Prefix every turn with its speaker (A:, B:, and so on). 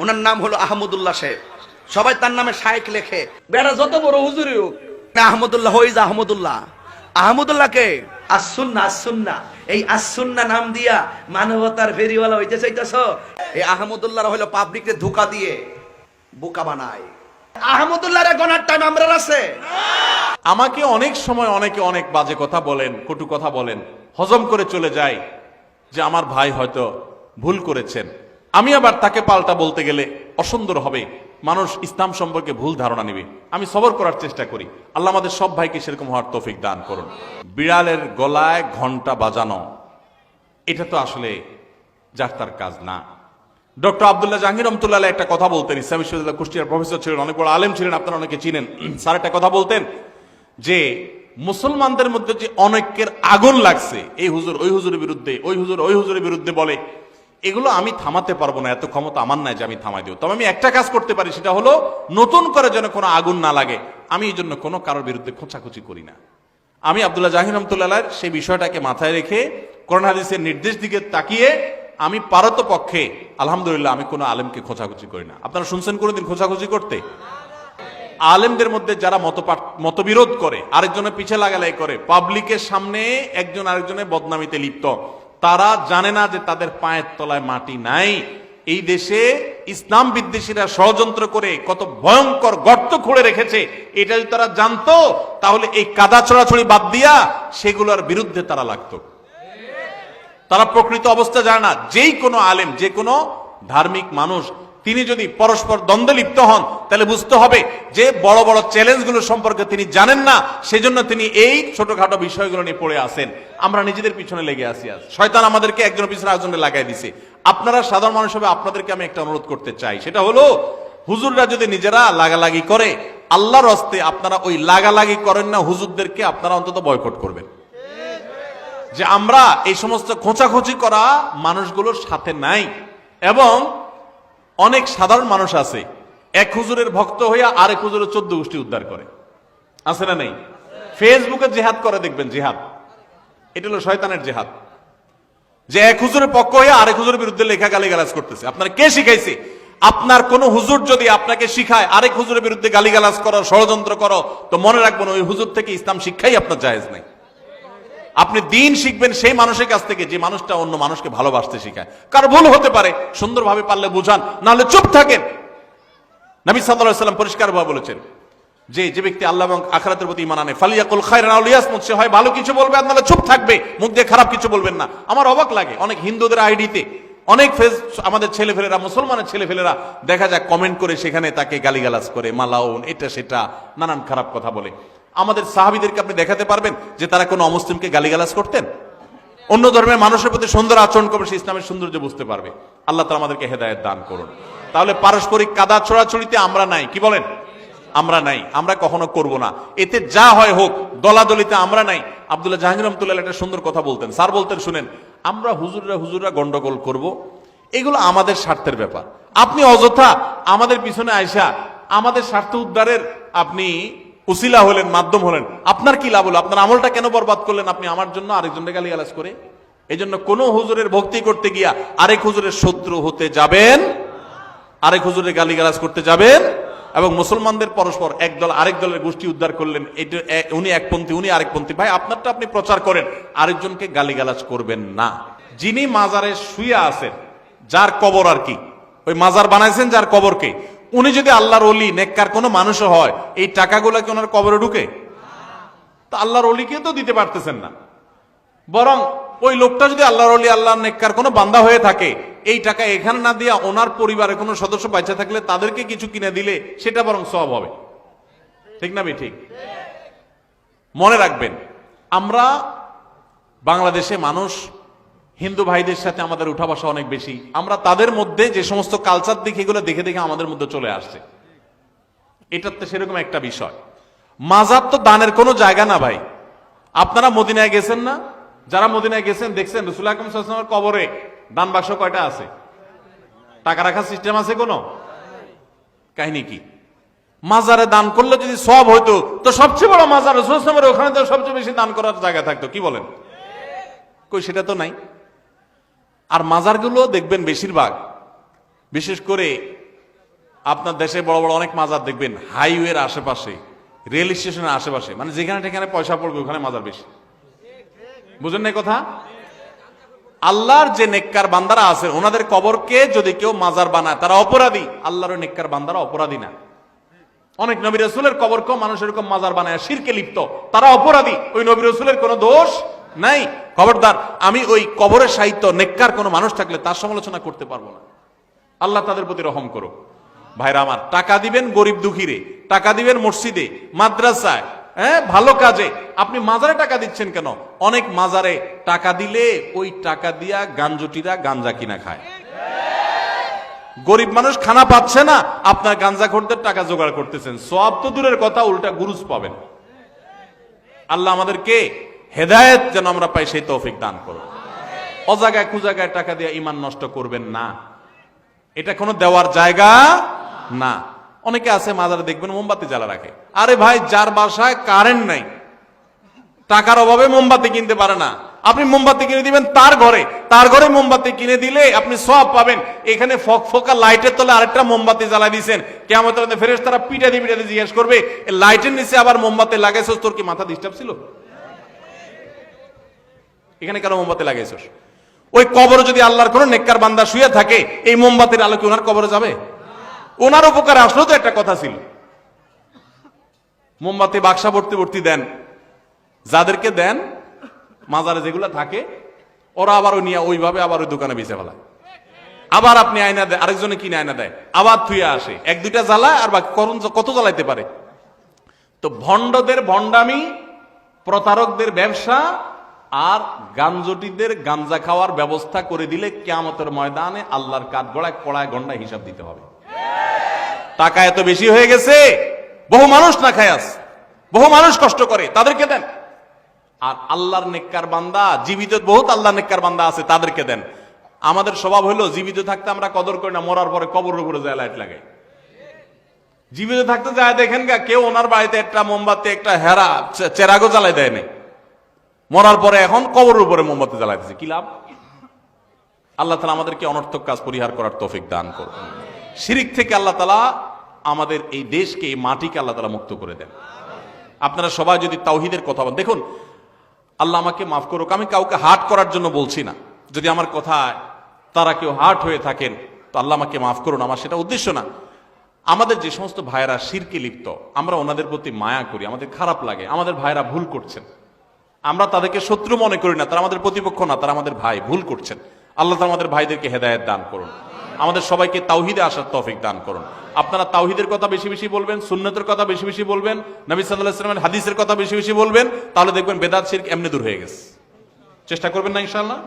A: ওনার নাম হলো আহমদুল্লাহ সাহেব। সবাই তার নামে শায়েখ লেখে। বেড়া যত বড় হুজুরই হোক, আহমদুল্লাহ হইজ আহমদুল্লাহ। আহমদুল্লাহকে আসুন্না আসুন্না, এই আসুন্না নাম দিয়া মানবতার ফেরিওয়ালা হইতে চাইতেছ। এই আহমদুল্লাহ হলো পাবলিককে ধোঁকা দিয়ে বোকা বানায়। আহমদুল্লাহর গনার টাইম আমরা আছে।
B: আমাকে অনেক সময় অনেকে অনেক বাজে কথা বলেন, কটু কথা বলেন, হজম করে চলে যায় যে আমার ভাই হয়তো ভুল করেছেন। আমি আবার তাকে পাল্টা বলতে গেলে অসুন্দর হবে, মানুষ ইসলাম সম্পর্কে ভুল ধারণা নেবে। আমি সবর করার চেষ্টা করি। আল্লাহ আমাদের সব ভাইকে সেরকম হওয়ার তৌফিক দান করুন। বিড়ালের গলায় ঘন্টা বাজানো, এটা তো আসলে যার তার কাজ না। ডক্টর আব্দুল্লাহ জাহাঙ্গীর রহমতুল্লাহ আলাইহি একটা কথা বলতেন। ইসলামী বিশ্ববিদ্যালয় কুষ্টিয়ার প্রফেসর ছিলেন, অনেক বড় আলেম ছিলেন, আপনারা অনেকে চিনেন। স্যার একটা কথা বলতেন যে মুসলমানদের মধ্যে যে অনেকের আগুন লাগছে, এই হুজুর ওই হুজুরের বিরুদ্ধে, ওই হুজুর ওই হুজুরের বিরুদ্ধে বলে, এগুলো আমি থামাতে পারবো না, এত ক্ষমতা আমার নাই যে আমি থামাই দেব। তবে আমি একটা কাজ করতে পারি, সেটা হলো নতুন করে যেন কোনো আগুন না লাগে, আমি এই জন্য কোনো কারোর বিরুদ্ধে খোঁচাখুচি করি না। আমি আব্দুল্লাহ জাহাঙ্গীর রহমতুল্লাহ আলাইহির সেই বিষয়টাকে মাথায় রেখে কোরআন হাদিসের নির্দেশ দিকে তাকিয়ে আমি পারতপক্ষে আলহামদুলিল্লাহ আমি কোনো আলেমকে খোঁচাখুচি করি না। আপনারা শুনছেন কোনোদিন খোঁচাখুচি করতে? আলেমদের মধ্যে যারা মতবিরোধ করে, আরেকজনের পিছে লাগালাই করে, পাবলিকের সামনে একজন আরেকজনের বদনামিতে লিপ্ত, তারা জানে না যে তাদের পায়ের তলায় মাটি নাই। এই দেশে ইসলাম বিদ্বেষীরা ষড়যন্ত্র করে কত ভয়ঙ্কর গর্ত খুঁড়ে রেখেছে, এটা যদি তারা জানতো তাহলে এই কাদা ছড়াছড়ি বাদ দিয়া সেগুলোর বিরুদ্ধে তারা লাগতো। তারা প্রকৃত অবস্থা জানে না। যেই কোনো আলেম, যে কোনো ধার্মিক মানুষ, তিনি যদি পরস্পর দ্বন্দ্বে লিপ্ত হন, তাহলে বুঝতে হবে যে বড় বড় চ্যালেঞ্জগুলো সম্পর্কে তিনি জানেন না, সেজন্য তিনি এই ছোটখাটো বিষয়গুলো নিয়ে পড়ে আসেন। আমরা নিজেদের পিছনে লেগে আসি। আজ শয়তান আমাদেরকে একজনের পিছনে আরেকজনে লাগাই দিছে। আপনারা সাধারণ মানুষ হবে, আপনাদেরকে আমি একটা অনুরোধ করতে চাই, সেটা হলো হুজুররা যদি নিজেরা লাগালাগি করে, আল্লাহর হস্তে আপনারা ওই লাগালাগি করেন না, হুজুরদেরকে আপনারা অন্তত বয়কট করবেন। যে আমরা এই সমস্ত খোঁচাখুচি করা মানুষগুলোর সাথে নাই। এবং অনেক সাধারণ মানুষ আছে, এক হুজুরের ভক্ত হইয়া আরেক হুজুরের 14 গোষ্ঠী উদ্ধার করে, আছে না নেই? ফেসবুকে জিহাদ করে, দেখবেন জিহাদ, এটা হলো শয়তানের জিহাদ। যে এক হুজুরের পক্ষ হইয়া আরেক হুজুরের বিরুদ্ধে লেখা গালিগালাজ করতেছে। আপনার কে শিখাইছে? আপনার কোন হুজুর যদি আপনাকে শিখায় আরেক হুজুরের বিরুদ্ধে গালিগালাজ করো, ষড়যন্ত্র করো, তো মনে রাখবেন ওই হুজুর থেকে ইসলাম শিক্ষাই আপনার জায়েজ নাই। আপনি দিন শিখবেন সেই মানুষের কাছ থেকে যে মানুষটা অন্য মানুষকে ভালোবাসতে শিখায়। কার ভুল হতে পারে, সুন্দরভাবে পারলে বুঝান, নাহলে চুপ থাকেন। নবী সাল্লাল্লাহু আলাইহি ওয়াসাল্লাম পরিষ্কারভাবে বলেছেন যে যে ব্যক্তি আল্লাহ এবং আখিরাতের প্রতি ঈমান আনে, ফালিয়াকুল খায়রান আও লিয়াসমুত, সে হয় ভালো কিছু বলবে আর নাহলে চুপ থাকবে, মুখ দিয়ে খারাপ কিছু বলবেন না। আমার অবাক লাগে, অনেক হিন্দুদের আইডিতে অনেক আমাদের ছেলেফেলেরা, মুসলমানের ছেলেফেলেরা দেখা যায় কমেন্ট করে সেখানে তাকে গালিগালাজ করে, মালাউন, এটা সেটা নানান খারাপ কথা বলে। আমাদের সাহাবীদেরকে আপনি দেখাতে পারবেন যে তারা কোনো অমুসলিমকে গালিগালাজ করতেন? অন্য ধর্মের মানুষের প্রতি সুন্দর আচরণ করবে, সে ইসলামের সৌন্দর্য বুঝতে পারবে। আল্লাহ তাআলা আমাদেরকে হেদায়েত দান করুন। তাহলে পারস্পরিক কাদা ছোড়াছড়িতে আমরা নাই, কি বলেন? আমরা নাই, আমরা কখনো করব না। এতে যা হয় হোক, দলাদলিতে আমরা নাই। আব্দুল্লাহ জাহাঙ্গীর রহমতুল্লাহ একটা সুন্দর কথা বলতেন। স্যার বলতেন, শুনেন, আমরা হুজুররা গন্ডগোল করব, এগুলো আমাদের স্বার্থের ব্যাপার। আপনি অযথা আমাদের পিছনে আইসা আমাদের স্বার্থ উদ্ধারের আপনি উসিলা হলেন, মাধ্যম হলেন, আপনার কি লাভ হলো? আপনার আমলটা কেন বরবাদ করলেন আপনি আমার জন্য, আরেকজনকে গালিগালাজ করে? এই জন্য কোন হুজুরের ভক্তি করতে গিয়া আরেক হুজুরের শত্রু হতে যাবেন, আরেক হুজুরের গালিগালাজ করতে যাবেন। এবং মুসলমানদের পরস্পর একদল আরেক দলের গোষ্ঠী উদ্ধার করলেন, এটা উনি একপন্থী উনি আরেকপন্থী, ভাই আপনারটা আপনি প্রচার করেন, আরেকজনকে গালিগালাজ করবেন না। যিনি মাজারে শুয়ে আছেন, যার কবর আর কি, ওই মাজার বানাইছেন যার কবরকে, উনি যদি আল্লাহর ওলি নেককার কোনো মানুষও হয়, এই টাকাগুলো কি ওনার কবরে ঢুকে? তা আল্লাহর ওলিকে তো দিতে পারতেছেন না। বরং ওই লোকটা যদি আল্লাহর ওলি, আল্লাহর নেককার কোনো বান্দা হয়ে থাকে, এই টাকা এখানে না দিয়া ওনার পরিবারের কোনো সদস্য বাঁচা থাকলে তাদেরকে কিছু কিনে দিলে সেটা বরং সওয়াব হবে। ঠিক না ঠিক? মনে রাখবেন, আমরা বাংলাদেশে মানুষ, হিন্দু ভাইদের সাথে আমাদের উঠা বসা অনেক বেশি। আমরা তাদের মধ্যে যে সমস্ত কালচার দেখি, এগুলো দেখে দেখে আমাদের মধ্যে চলে আসছে। এটার তো সেরকম একটা বিষয়। মাজার তো দানের কোনো জায়গা না ভাই। আপনারা মদিনায় গেছেন না? যারা মদিনায় গেছেন দেখছেন রাসূল আকরাম সাল্লাল্লাহু আলাইহি ওয়াসাল্লামের কবরে দান বাক্স কয়টা আছে? টাকা রাখার সিস্টেম আছে কোনো? কাহিনী কি? মাজারে দান করলে যদি সওয়াব হইতো, তো সবচেয়ে বড় মাজার রাসূল সাল্লাল্লাহু আলাইহি ওয়াসাল্লামের, ওখানে তো সবচেয়ে বেশি দান করার জায়গা থাকতো, কি বলেন? কই, সেটা তো নাই। আর মাজারগুলো দেখবেন বেশিরভাগ, বিশেষ করে আপনার দেশে বড় বড় অনেক মাজার দেখবেন হাইওয়ের আশেপাশে, রেল স্টেশনের আশেপাশে, মানে যেখানে যেখানে পয়সা পড়বে ওখানে মাজার বেশি। বুঝেন না কথা? আল্লাহর যে নেককার বান্দারা আছেন ওনাদের কবরকে যদি কেউ মাজার বানায় তারা অপরাধী, আল্লাহর নেককার বান্দারা অপরাধী না। অনেক নবী রাসূলের কবরকেও মানুষ এরকম মাজার বানায় শিরকে লিপ্ত, তারা অপরাধী, ওই নবী রাসূলের কোনো দোষ নাই। খবরদার, আমি ওই কবরের সাহিত্য নেককার কোনো মানুষ থাকলে তার সমালোচনা করতে পারবো না। আল্লাহ তাদের প্রতি রহম করো। ভাইরা আমার, টাকা দিবেন গরিব দুঃখীরে, টাকা দিবেন মসজিদে, মাদ্রাসায়, ভালো কাজে। আপনি মাজারে টাকা দিচ্ছেন কেন? অনেক মাজারে টাকা দিলে ওই টাকা দিয়া গাঞ্জটিরা গাঞ্জা কিনা খায়। গরিব মানুষ খানা পাচ্ছে না, আপনার গাঞ্জাখোরদের টাকা জোগাড় করতেছেন। সওয়াব তো দূরের কথা, উল্টা গুরুজ পাবেন। আল্লাহ আমাদেরকে হেদায়েত যেন আমরা পাই সেই তৌফিক দান করো। অজাগায় কুজাগায় টাকা দিয়ে ঈমান নষ্ট করবেন না, এটা কোনো দেওয়ার জায়গা না। অনেকে আছে মাজারে দেখবেন মোমবাতি জ্বালা রাখে। আরে ভাই, যার বাসায় কারেন্ট নাই, টাকার অভাবে মোমবাতি কিনতে পারে না, আপনি মোমবাতি কিনে দিবেন তার ঘরে মোমবাতি কিনে দিলে আপনি সওয়াব পাবেন। এখানে ফকফকা লাইটের তলে আরেকটা মোমবাতি জ্বালাই দিয়েছেন, কিয়ামতের দিনে ফেরেশতারা পিটাতে জিজ্ঞেস করবে, লাইটের নিচে আবার মোমবাতি লাগাইছস, তোর কি মাথা ডিস্টার্ব ছিল? এখানে কেন মোমবাতি লাগাইছস? ওই কবরে যদি আল্লাহর কোন নেককার বান্দা শুয়ে থাকে, এই মোমবাতির আলো কি ওনার কবরে যাবে? ওনার উপকারে আসলেও তো একটা কথা ছিল। মোমবাতি বাক্সা ভর্তি ভর্তি দেন, যাদেরকে দেন মাজারে যেগুলো থাকে ওরা আবার নিয়ে ওইভাবে আবার ওই দোকানে বেঁচে ফেলায়। আবার আপনি আয়না দেয়, আরেকজনে কিনে আয়না দেয়, আবার থুয়ে আসে, এক দুইটা জ্বালায় আর বাকি কত জ্বালাইতে পারে। তো ভণ্ডদের ভণ্ডামি, প্রতারকদের ব্যবসা আর গাঞ্জটিদের গাঞ্জা খাওয়ার ব্যবস্থা করে দিলে কিয়ামতের ময়দানে আল্লাহর কাঠগড়ায় কড়ায় গন্ডায় হিসাব দিতে হবে। টাকা এত বেশি হয়ে গেছে, বহু মানুষ না খায় আছে, বহু মানুষ কষ্ট করে, তাদেরকে দেন। আর আল্লাহর নেককার বান্দা, জীবিত বহুত আল্লাহর নেককার বান্দা আছে, তাদেরকে দেন। আমাদের স্বভাব হলো জীবিত থাকতে আমরা কদর করি না, মরার পরে কবরের উপরে যায় লাইট লাগাই। জীবিত থাকতে যায় দেখেন গা, কেউ ওনার বাড়িতে একটা মোমবাতি, একটা হেরা চেরাগো জ্বালাই দেয় নাই, মরার পরে এখন কবরের উপরে মোমবাতি জ্বালাইতেছে, কি লাভ? আল্লাহ তাআলা আমাদেরকে অনর্থক কাজ পরিহার করার তৌফিক দান করুন। শিরিক থেকে আল্লাহ তাআলা আমাদের এই দেশকে, এই মাটিকে আল্লাহ তাআলা মুক্ত করে দেন। আপনারা সবাই যদি তাওহীদের কথা বলেন, দেখুন আল্লাহ আমাকে মাফ করুক, আমি কাউকে হার্ট করার জন্য বলছি না। যদি আমার কথায় তারা কেউ হার্ট হয়ে থাকেন তো আল্লাহ আমাকে মাফ করুন, আমার সেটা উদ্দেশ্য না। আমাদের যে সমস্ত ভাইয়েরা শিরকে লিপ্ত, আমরা ওনাদের প্রতি মায়া করি, আমাদের খারাপ লাগে, আমাদের ভাইয়েরা ভুল করছেন, আমরা তাদেরকে শত্রু মনে করি না, তারা আমাদের প্রতিপক্ষ না, তারা আমাদের ভাই, ভুল করছেন। আল্লাহ তাআলা আমাদের ভাইদেরকে হেদায়েত দান করুন, আমাদের সবাইকে তাওহীদে আসার তৌফিক দান করুন। আপনারা তাওহীদের কথা বেশি বেশি বলবেন, সুন্নতের কথা বেশি বেশি বলবেন, নবী সাল্লাল্লাহু আলাইহি ওয়াসাল্লামের হাদিসের কথা বেশি বেশি বলবেন, তাহলে দেখবেন বেদাত শিরক এমনি দূর হয়ে গেছে। চেষ্টা করবেন না ইনশাআল্লাহ?